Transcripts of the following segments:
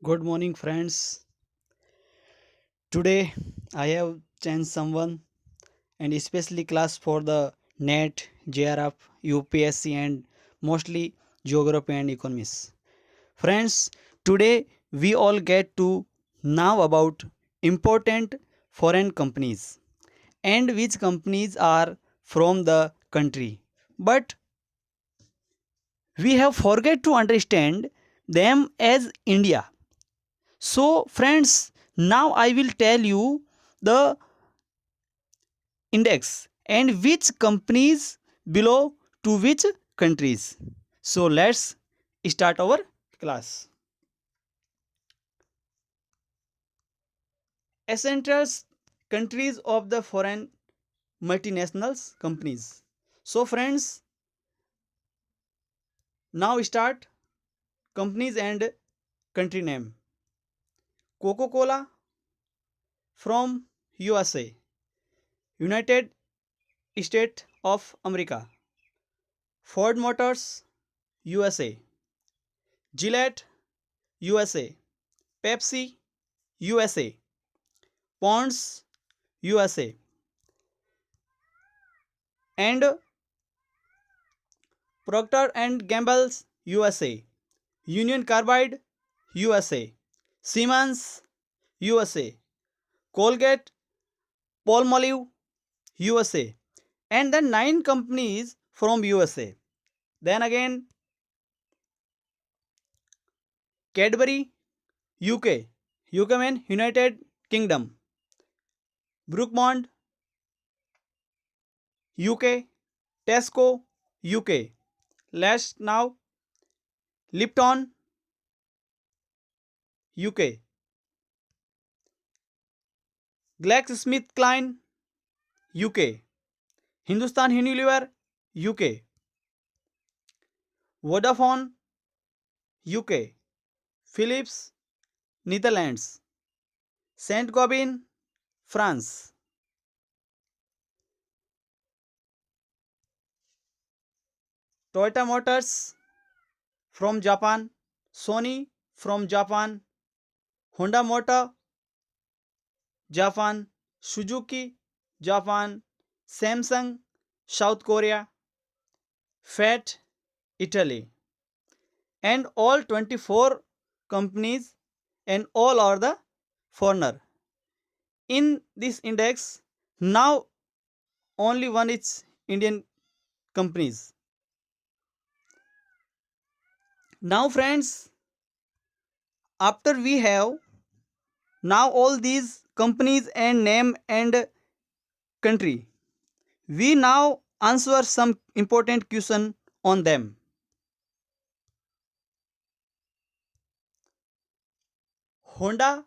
Good morning, friends. Today I have changed someone and especially class for the NET, JRF, UPSC, and mostly geography and economics. Friends, today we all get to know about important foreign companies and which companies are from the country. But we have forget to understand them as India. So, friends, now I will tell you the index and which companies belong to which countries. So, let's start our class. Essentials countries of the foreign multinationals companies. So, friends, now start companies and country name. Coca Cola from USA, United States of America. Ford Motors, USA. Gillette, USA. Pepsi, USA. Ponds, USA. And Procter and Gamble's USA. Union Carbide, USA. Siemens, USA. Colgate, Palmolive, USA. And then 9 companies from USA. Then again Cadbury, UK. UK means United Kingdom. Brookmont, UK. Tesco, UK. Last now Lipton, UK. GlaxoSmithKline, UK. Hindustan Unilever, UK. Vodafone, UK. Philips, Netherlands. Saint Gobain, France. Toyota Motors from Japan. Sony from Japan. Honda Motor, Japan. Suzuki, Japan. Samsung, South Korea. Fiat, Italy. And all 24 companies and all are the foreigner. In this index, now only one is Indian companies. Now, friends, after we have now all these companies and name and country, we now answer some important question on them. Honda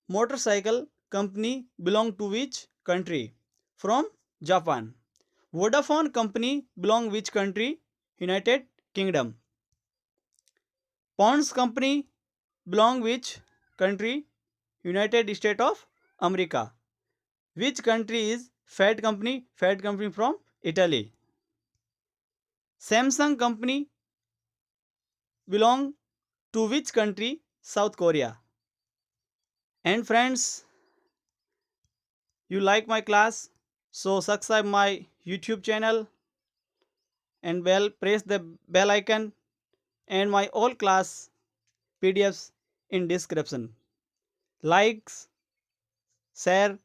motorcycle company belong to which country? From Japan. Vodafone company belong which country? United Kingdom. Ponds company belong which country? United States of America. Which country is Fiat company? Fiat company from Italy. Samsung company belong to which country? South Korea. And friends, you like my class? So subscribe my YouTube channel and press the bell icon and my all class PDFs in description. Likes, share,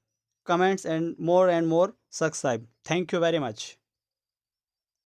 comments and more subscribe. Thank you very much.